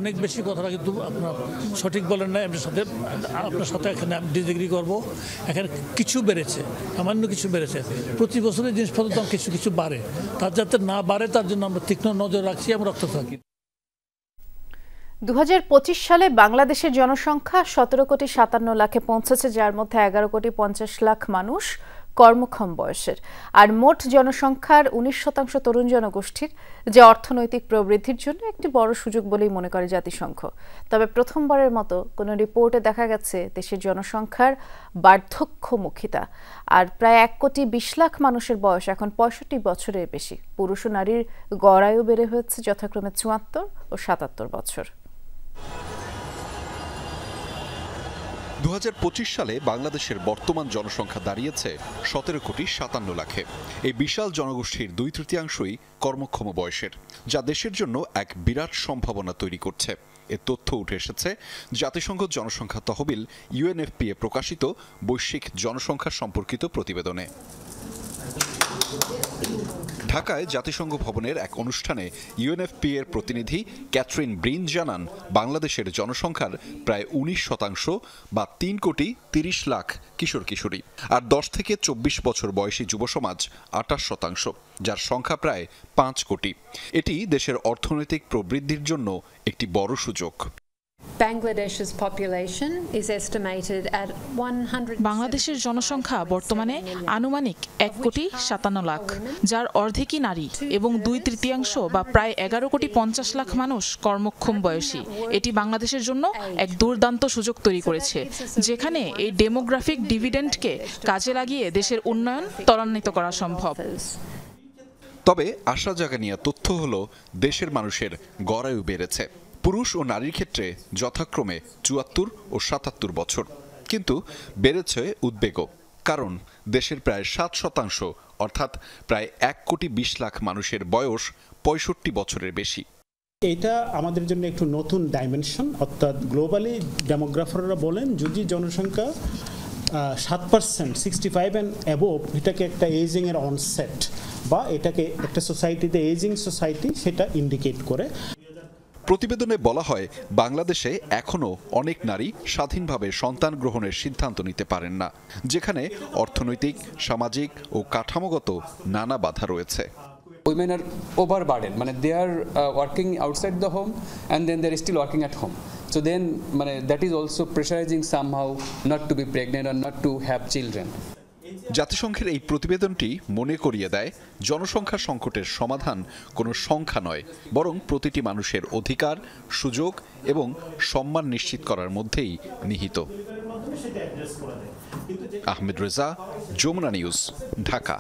অনেক বেশি কথাটা কিন্তু আপনার সঠিক বলেন না। আপনার সাথে এখানে আমি ডিসএগ্রি করবো। এখানে কিছু বেড়েছে, সামান্য কিছু বেড়েছে। প্রতি বছরের জিনিসপত্র দাম কিছু বাড়ে, তার যাতে না বাড়ে তার জন্য আমরা তীক্ষ্ণ নজর রাখছি, আমরা রক্ত থাকি। 2025 সালে বাংলাদেশের জনসংখ্যা 17,57,00,000-এ পৌঁছেছে, যার মধ্যে 11,50,00,000 মানুষ কর্মক্ষম বয়সের। আর মোট জনসংখ্যার 19% তরুণ জনগোষ্ঠীর, যা অর্থনৈতিক প্রবৃদ্ধির জন্য একটি বড় সুযোগ বলেই মনে করে জাতিসংঘ। তবে প্রথমবারের মতো কোনো রিপোর্টে দেখা গেছে দেশের জনসংখ্যার বার্ধক্যমুখিতা। আর প্রায় 1,20,00,000 মানুষের বয়স এখন 65 বছরের বেশি। পুরুষ ও নারীর গড় আয়ু বেড়ে হয়েছে যথাক্রমে 74 ও 77 বছর। 2025 সালে বাংলাদেশের বর্তমান জনসংখ্যা দাঁড়িয়েছে 17,57,00,000-এ। এই বিশাল জনগোষ্ঠীর 2/3 কর্মক্ষম বয়সের, যা দেশের জন্য এক বিরাট সম্ভাবনা তৈরি করছে। এ তথ্য উঠে এসেছে জাতিসংঘ জনসংখ্যা তহবিল UNFPA প্রকাশিত বৈশ্বিক জনসংখ্যা সম্পর্কিত প্রতিবেদনে। ঢাকায় জাতিসংঘ ভবনের এক অনুষ্ঠানে UNFPA এর প্রতিনিধি ক্যাথরিন ব্রিন জানান, বাংলাদেশের জনসংখ্যার প্রায় 19% বা 3,30,00,000 কিশোর কিশোরী, আর 10 থেকে 24 বছর বয়সী যুব সমাজ 28%, যার সংখ্যা প্রায় 5 কোটি। এটি দেশের অর্থনৈতিক প্রবৃদ্ধির জন্য একটি বড় সুযোগ। বাংলাদেশের জনসংখ্যা বর্তমানে আনুমানিক 1,57,00,000, যার অর্ধেকই নারী এবং 2/3 বা প্রায় 11,50,00,000 মানুষ কর্মক্ষম বয়সী। এটি বাংলাদেশের জন্য এক দুর্দান্ত সুযোগ তৈরি করেছে, যেখানে এই ডেমোগ্রাফিক ডিভিডেন্ডকে কাজে লাগিয়ে দেশের উন্নয়ন ত্বরান্বিত করা সম্ভব। তবে আশা জাগানিয়া তথ্য হলো, দেশের মানুষের গড় আয়ু বেড়েছে। পুরুষ ও নারীর ক্ষেত্রে যথাক্রমে 74 ও 77 বছর, কিন্তু বেড়েছে উদ্বেগও। কারণ দেশের প্রায় 7% অর্থাৎ প্রায় 1,20,00,000 মানুষের বয়স 65 বছরের বেশি। এটা আমাদের জন্য একটু নতুন ডাইমেনশন। অর্থাৎ গ্লোবালি ডেমোগ্রাফাররা বলেন, যদি জনসংখ্যা 7% 65 অ্যান্ড অ্যাবোভ, এটাকে একটা এজিং এর অনসেট বা এটাকে একটা সোসাইটিতে এজিং সোসাইটি সেটা ইন্ডিকেট করে। প্রতিবেদনে বলা হয়, বাংলাদেশে এখনও অনেক নারী স্বাধীনভাবে সন্তান গ্রহণের সিদ্ধান্ত নিতে পারেন না, যেখানে অর্থনৈতিক, সামাজিক ও কাঠামোগত নানা বাধা রয়েছে। Women are overburdened, they are working outside the home and then they are still working at home. So then that is also pressurizing somehow not to be pregnant or not to have children. জাতিসংঘের এই প্রতিবেদনটি মনে করিয়ে দেয়, জনসংখ্যা সংকটের সমাধান কোনো সংখ্যা নয়, বরং প্রতিটি মানুষের অধিকার, সুযোগ এবং সম্মান নিশ্চিত করার মধ্যেই নিহিত। আহমেদ রেজা, যমুনা নিউজ, ঢাকা।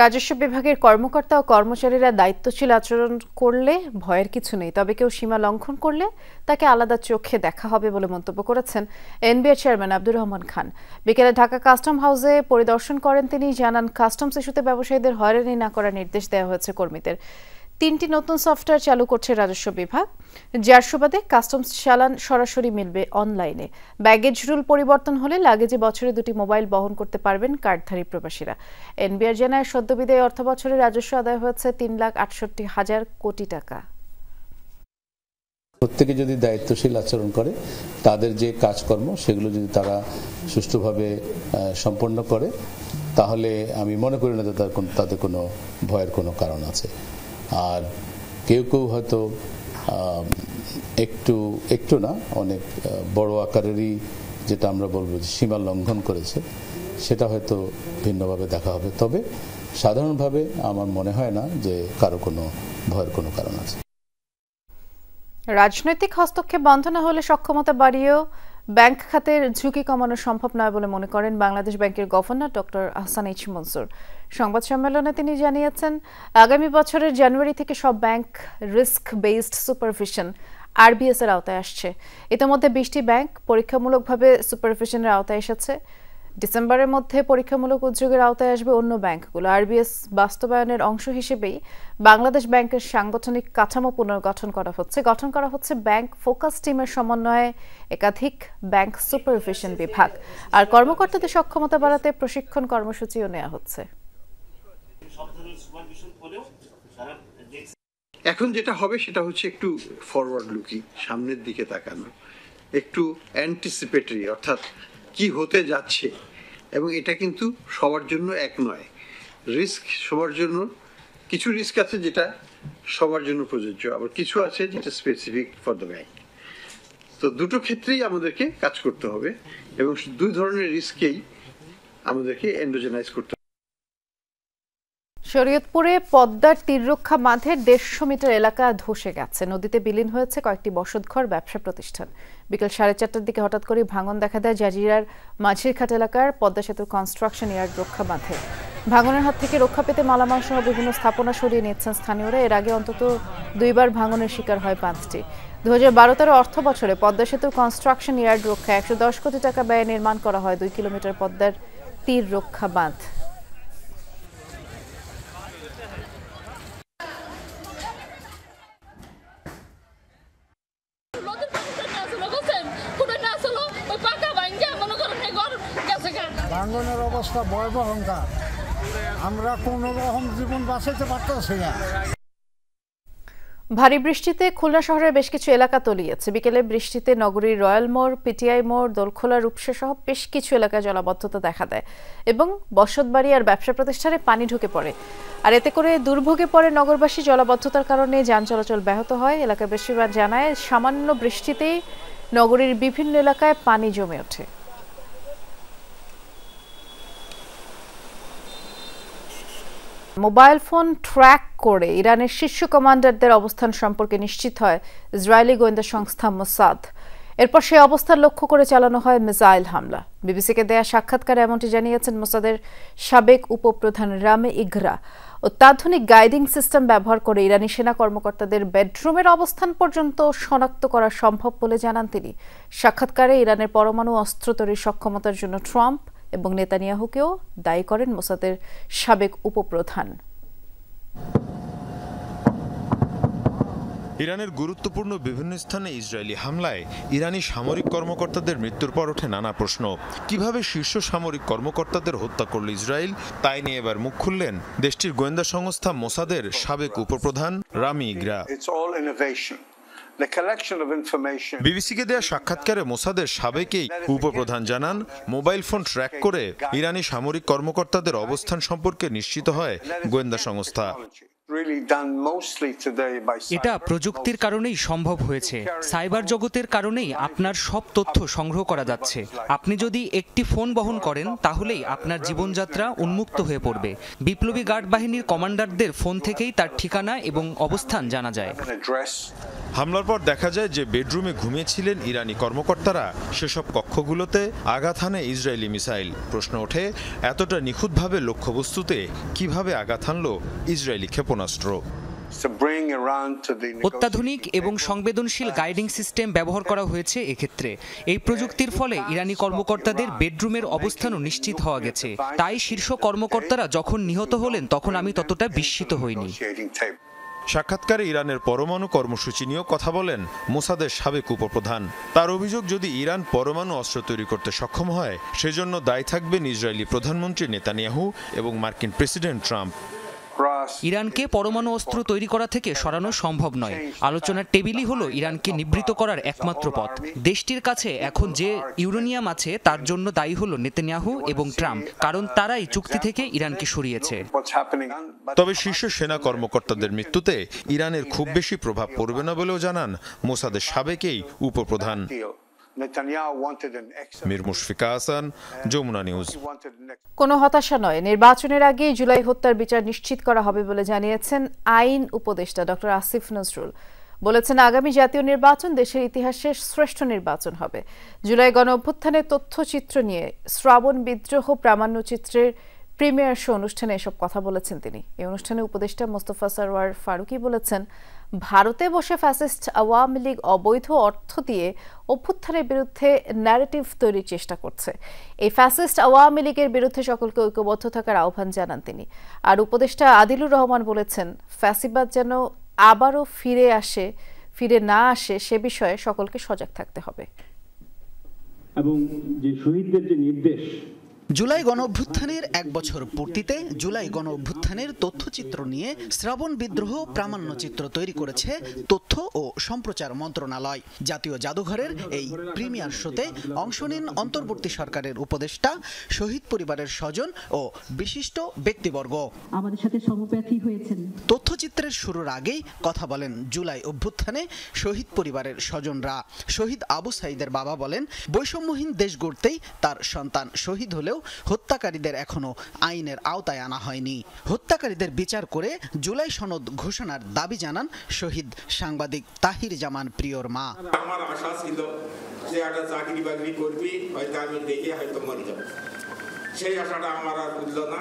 রাজস্ব বিভাগের কর্মকর্তা ও কর্মচারীরা দায়িত্বশীল আচরণ করলে ভয়ের কিছু নেই, তবে কেউ সীমা লঙ্ঘন করলে তাকে আলাদা চোখে দেখা হবে বলে মন্তব্য করেছেন এনবিআর চেয়ারম্যান আব্দুর রহমান খান। বিকেলে ঢাকা কাস্টম হাউসে পরিদর্শন করেন তিনি। জানান, কাস্টমস ইস্যুতে ব্যবসায়ীদের হয়রানি না করার নির্দেশ দেওয়া হয়েছে কর্মীদের। 3টি নতুন সফটওয়্যার চালু করছে রাজস্ব বিভাগ, যার সুবাদে কাস্টমস চালান সরাসরি মিলবে অনলাইনে। ব্যাগেজ রুল পরিবর্তন হলে লাগেজে বছরে 2টি মোবাইল বহন করতে পারবেন কার্ডধারী প্রবাসীরা। এনবিআর জানায়, সদ্যবিদায়ী অর্থ বছরে রাজস্ব আদায় হয়েছে 3,68,000 কোটি টাকা। প্রত্যেকে যদি দায়িত্বশীল আচরণ করে, তাদের যে কাজকর্ম সেগুলো যদি তারা সুষ্ঠুভাবে সম্পন্ন করে, তাহলে আমি মনে করি না যে তাদের কোনো ভয়ের কোনো কারণ আছে। আর কেউ কেউ হয়তো একটু না, অনেক বড় আকারেরই, যেটা আমরা বলবো যে সীমা লঙ্ঘন করেছে, সেটা হয়তো ভিন্নভাবে দেখা হবে। তবে সাধারণভাবে আমার মনে হয় না যে কারো কোনো ভয়ের কোনো কারণ আছে। রাজনৈতিক হস্তক্ষেপ বন্ধ না হলে সক্ষমতা বাড়িয়েও ব্যাংক খাতের ঝুঁকি কমানো সম্ভব নয় বলে মনে করেন বাংলাদেশ ব্যাংকের governor doctor Ahsan H Mansur. সংবাদ সম্মেলনে তিনি জানিয়েছেন, আগামী বছরের জানুয়ারি থেকে সব bank risk based supervision RBS এর আওতায় আসছে। ইতিমধ্যে 20টি ব্যাংক পরীক্ষামূলকভাবে সুপারভিশনের আওতায় এসেছে। ডিসেম্বরের মধ্যে পরীক্ষামূলক উদ্যোগের আওতায় আসবে অন্য ব্যাংকগুলো। আরবিএস বাস্তবায়নের অংশ হিসেবেই বাংলাদেশ ব্যাংকের সাংগঠনিক কাঠামো পুনর্গঠন করা হচ্ছে। গঠন করা হচ্ছে ব্যাংক ফোকাস টিমের সমন্বয়ে একাধিক ব্যাংক সুপারভিশন বিভাগ। আর কর্মকর্তাদের সক্ষমতা বাড়াতে প্রশিক্ষণ কর্মসূচিও নেওয়া হচ্ছে। এখন যেটা হবে সেটা হচ্ছে একটু ফরওয়ার্ড লুকিং, সামনের দিকে তাকানো, একটু অ্যান্টিসিপেটরি, অর্থাৎ কি হতে যাচ্ছে। এবং এটা কিন্তু সবার জন্য এক নয়। রিস্ক সবার জন্য, কিছু রিস্ক আছে যেটা সবার জন্য প্রযোজ্য, আবার কিছু আছে যেটা স্পেসিফিক ফর দ্য ব্যাংক। তো দুটো ক্ষেত্রেই আমাদেরকে কাজ করতে হবে এবং দুই ধরনের রিস্কেই আমাদেরকে এন্ডোজেনাইজ করতে। শরীয়তপুরে পদ্মার তীররক্ষা বাঁধের 150 মিটার এলাকা ধসে গেছে। নদীতে বিলীন হয়েছে কয়েকটি বসতঘর, ব্যবসা প্রতিষ্ঠান। বিকেল 4:30টার দিকে হঠাৎ করে ভাঙন দেখা দেয় জাজিরার মাঝিরঘাট এলাকার পদ্মা সেতুর কনস্ট্রাকশন ইয়ার্ড রক্ষা বাঁধে। ভাঙনের হাত থেকে রক্ষা পেতে মালামাল সহ বিভিন্ন স্থাপনা সরিয়ে নিচ্ছেন স্থানীয়রা। এর আগে অন্তত 2বার ভাঙনের শিকার হয় বাঁধটি। 2012-13 অর্থ বছরে পদ্মা সেতুর কনস্ট্রাকশন ইয়ার্ড রক্ষা 110 কোটি টাকা ব্যয়ে নির্মাণ করা হয় 2 কিলোমিটার পদ্মার তীর রক্ষা বাঁধ। ভাঙনের অবস্থা ভয়াবহঙ্কার, আমরা কোনো রকম জীবন বাঁচাইতে পারতেছি না। ভারী বৃষ্টিতে খুলনা শহরের বেশ কিছু এলাকা তলিয়েছে। বিকেলে বৃষ্টিতে নগরীর রয়্যাল মোড়, পিটিআই মোড়, দোলখোলা, রূপসা সহ বেশ কিছু এলাকায় জলাবদ্ধতা দেখা দেয় এবং বসতবাড়ি আর ব্যবসা প্রতিষ্ঠানে পানি ঢুকে পড়ে। আর এতে করে দুর্ভোগে পড়ে নগরবাসী। জলাবদ্ধতার কারণে যান চলাচল ব্যাহত হয়। এলাকার বেশিরভাগ জানায় সামান্য বৃষ্টিতেই নগরীর বিভিন্ন এলাকায় পানি জমে ওঠে। মোবাইল ফোন ট্র্যাক করে ইরানের শীর্ষ কমান্ডারদের অবস্থান সম্পর্কে নিশ্চিত হয় ইসরায়েলি গোয়েন্দা সংস্থা মোসাদ। এরপর সেই অবস্থান লক্ষ্য করে চালানো হয় মিসাইল হামলা। বিবিসিকে দেয়া সাক্ষাৎকারে এমনটি জানিয়েছেন মোসাদের সাবেক উপপ্রধান রামে ইগরা। অত্যাধুনিক গাইডিং সিস্টেম ব্যবহার করে ইরানি সেনা কর্মকর্তাদের বেডরুমের অবস্থান পর্যন্ত শনাক্ত করা সম্ভব বলে জানান তিনি। সাক্ষাৎকারে ইরানের পরমাণু অস্ত্র তৈরির সক্ষমতার জন্য ট্রাম্প এবং নেতানিয়াহুকেও দায়ী করেন মোসাদের সাবেক উপপ্রধান। ইরানের গুরুত্বপূর্ণ বিভিন্ন স্থানে ইসরায়েলি হামলায় ইরানি সামরিক কর্মকর্তাদের মৃত্যুর পর ওঠে নানা প্রশ্ন। কিভাবে শীর্ষ সামরিক কর্মকর্তাদের হত্যা করল ইসরায়েল, তাই নিয়ে এবার মুখ খুললেন দেশটির গোয়েন্দা সংস্থা মোসাদের সাবেক উপপ্রধান রামি ইগরা। বিবিসিকে দেয়া সাক্ষাৎকারে মোসাদের সাবেকেই উপপ্রধান জানান, মোবাইল ফোন ট্র্যাক করে ইরানি সামরিক কর্মকর্তাদের অবস্থান সম্পর্কে নিশ্চিত হয় গোয়েন্দা সংস্থা। এটা প্রযুক্তির কারণেই সম্ভব হয়েছে। সাইবার জগতের কারণেই আপনার সব তথ্য সংগ্রহ করা যাচ্ছে। আপনি যদি একটি ফোন বহন করেন তাহলেই আপনার জীবনযাত্রা উন্মুক্ত হয়ে পড়বে। বিপ্লবী গার্ড বাহিনীর কমান্ডারদের ফোন থেকেই তার ঠিকানা এবং অবস্থান জানা যায়। হামলার পর দেখা যায় যে বেডরুমে ঘুমিয়েছিলেন ইরানি কর্মকর্তারা, সেসব কক্ষগুলোতে আঘাত হানে ইসরায়েলি মিসাইল। প্রশ্ন ওঠে, এতটা নিখুঁতভাবে লক্ষ্যবস্তুতে কিভাবে আঘাত হানল ইসরায়েলি ক্ষেপণাস্ত্র? অত্যাধুনিক এবং সংবেদনশীল গাইডিং সিস্টেম ব্যবহার করা হয়েছে এক্ষেত্রে। এই প্রযুক্তির ফলে ইরানি কর্মকর্তাদের বেডরুমের অবস্থানও নিশ্চিত হওয়া গেছে। তাই শীর্ষ কর্মকর্তারা যখন নিহত হলেন তখন আমি ততটা বিস্মিত হইনি। সাক্ষাৎকারে ইরানের পরমাণু কর্মসূচি নিয়েও কথা বলেন মোসাদের সাবেক উপপ্রধান। তার অভিযোগ, যদি ইরান পরমাণু অস্ত্র তৈরি করতে সক্ষম হয় সেজন্য দায়ী থাকবেন ইসরায়েলি প্রধানমন্ত্রী নেতানিয়াহু এবং মার্কিন প্রেসিডেন্ট ট্রাম্প। ইরানকে পরমাণু অস্ত্র তৈরি করা থেকে সরানো সম্ভব নয়। আলোচনার টেবিলই হলো ইরানকে নিবৃত করার একমাত্র পথ। দেশটির কাছে এখন যে ইউরেনিয়াম আছে তার জন্য দায়ী হলো নেতানিয়াহু এবং ট্রাম্প, কারণ তারাই চুক্তি থেকে ইরানকে সরিয়েছে। তবে শীর্ষ সেনা কর্মকর্তাদের মৃত্যুতে ইরানের খুব বেশি প্রভাব পড়বে না বলেও জানান মোসাদের সাবেকেই উপপ্রধান। মীর মুশফিকা হাসান, যমুনা নিউজ। কোনো হতাশা নয়, নির্বাচনের আগে জুলাই হত্যার বিচার নিশ্চিত করা হবে বলে জানিয়েছেন আইন উপদেষ্টা ডক্টর আসিফ নজরুল। বলেছেন, আগামী জাতীয় নির্বাচন দেশের ইতিহাসের শ্রেষ্ঠ নির্বাচন হবে। জুলাই গণ অভ্যুত্থানের তথ্যচিত্র নিয়ে শ্রাবণ বিদ্রোহ প্রামাণ্যচিত্রের প্রিমিয়ার শো অনুষ্ঠানে এসব কথা বলেছেন তিনি। এই অনুষ্ঠানে উপদেষ্টা মোস্তফা সরওয়ার ফারুকী বলেছেন, ভারতে বসে ফ্যাসিস্ট আওয়ামী লীগ অবৈধ অর্থ দিয়ে অভ্যুত্থানের বিরুদ্ধে ন্যারেটিভ তৈরির চেষ্টা করছে। এই ফ্যাসিস্ট আওয়ামী লীগের বিরুদ্ধে সকলকে ঐক্যবদ্ধ থাকার আহ্বান জানান তিনি। আর উপদেষ্টা আদিলুর রহমান বলেছেন, ফ্যাসিবাদ যেন আবারও ফিরে না আসে সে বিষয়ে সকলকে সজাগ থাকতে হবে। এবং যে শহীদদের যে নির্দেশ, জুলাই গণ অভ্যুত্থানের 1 বছর পূর্তিতে জুলাই গণ অভ্যুত্থানের তথ্যচিত্র নিয়ে শ্রাবণ বিদ্রোহ প্রামাণ্যচিত্র তৈরি করেছে তথ্য ও সম্প্রচার মন্ত্রণালয়। জাতীয় জাদুঘরের এই প্রিমিয়ার শোতে অংশ নিন অন্তর্বর্তী সরকারের উপদেষ্টা, শহীদ পরিবারের স্বজন ও বিশিষ্ট ব্যক্তিবর্গ। আমাদের সাথে সমপ্রার্থী হয়েছেন। তথ্যচিত্রের শুরুর আগেই কথা বলেন জুলাই অভ্যুত্থানে শহীদ পরিবারের স্বজনরা। শহীদ আবু সাইদের বাবা বলেন, বৈষম্যহীন দেশ গড়তেই তার সন্তান শহীদ হলেও হলেও হত্যাকারীদের এখনো আইনের আওতায় আনা হয়নি। হত্যাকারীদের বিচার করে জুলাই সনদ ঘোষণার দাবি জানান শহীদ সাংবাদিক তাহির জামান প্রিয়র মা। আমার আশা ছিল যে একটা চাকরি বাকরি করবি, হয়তো আমি দেখে হয়তো মরে যাব, সেই আশাটা আমার আর বুঝলো না।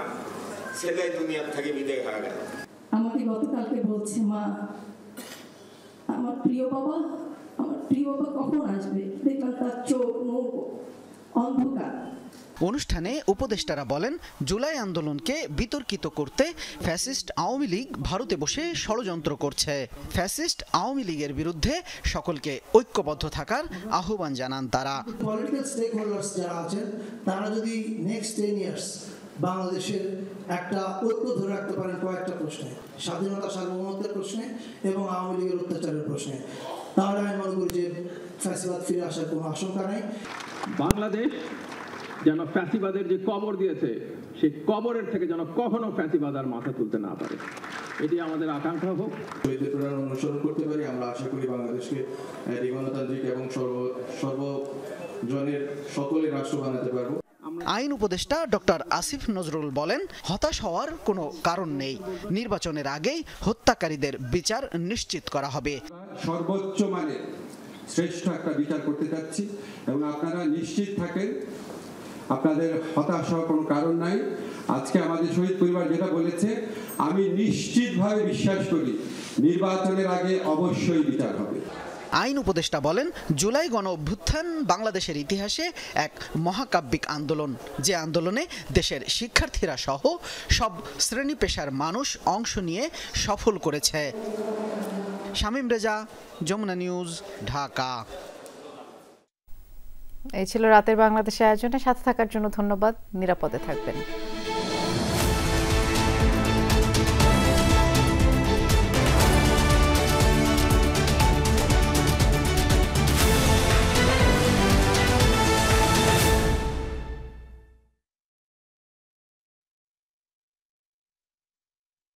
ছেলে দুনিয়ার থেকে বিদায় হয়ে গেল। আমাকে গতকালকে বলছে, মা আমার প্রিয় বাবা কখন আসবে? দেখলাম তার চোখ মুখ অন্ধকার। অনুষ্ঠানে উপদেষ্টারা বলেন, জুলাই আন্দোলনকে বিতর্কিত করতে ফ্যাসিস্ট আওয়ামী লীগ ভারতে বসে ষড়যন্ত্র করছে। ফ্যাসিস্ট আওয়ামী লীগের বিরুদ্ধে সকলকে ঐক্যবদ্ধ থাকার আহ্বান জানান তারা। পলিটিক্যাল স্টেক হোল্ডার্স যারা আছেন তারা যদি নেক্সট 10 ইয়ার্স বাংলাদেশের একটা ঐক্য ধরে রাখতে পারেন কয়েকটা প্রশ্নে, স্বাধীনতা সার্বভৌমত্বের প্রশ্নে এবং আওয়ামী লীগের অত্যাচারের প্রশ্নে, তাহলে আমি মনে করি যে ফ্যাসিবাদ ফিরে আসার কোনো আশঙ্কা নাই। বাংলাদেশ যেন ফ্যাসিবাদের যে কবর দিয়েছে সেই কবরের থেকে যেন কখনো ফ্যাসিবাদ আর মাথা তুলতে না পারে, এটি আমাদের আকাঙ্ক্ষা হোক। অনুসরণ করতে পারি আমরা আশা করি বাংলাদেশকে গণতান্ত্রিক এবং সর্বজনের সকলের রাষ্ট্র বানাতে পারবো। আইন উপদেষ্টা ডক্টর আসিফ নজরুল বলেন, হতাশ হওয়ার কোনো কারণ নেই। নির্বাচনের আগেই হত্যাকারীদের বিচার নিশ্চিত করা হবে। সর্বোচ্চ মানের শ্রেষ্ঠ একটা বিচার করতে যাচ্ছি এবং আপনারা নিশ্চিত থাকেন, আপনাদের হতাশ হওয়ার কোনো কারণ নাই। আজকে আমাদের শহীদ পরিবার যেটা বলেছে, আমি নিশ্চিতভাবে বিশ্বাস করি নির্বাচনের আগে অবশ্যই বিচার হবে। আইন উপদেষ্টা বলেন, জুলাই গণ অভ্যুত্থান বাংলাদেশের ইতিহাসে এক মহাকাব্যিক আন্দোলন, যে আন্দোলনে দেশের শিক্ষার্থীরা সহ সব শ্রেণী পেশার মানুষ অংশ নিয়ে সফল করেছে। শামীম রেজা, যমুনা নিউজ, ঢাকা। এই ছিল রাতের বাংলাদেশ আয়োজনে। সাথে থাকার জন্য ধন্যবাদ। নিরাপদে থাকবেন।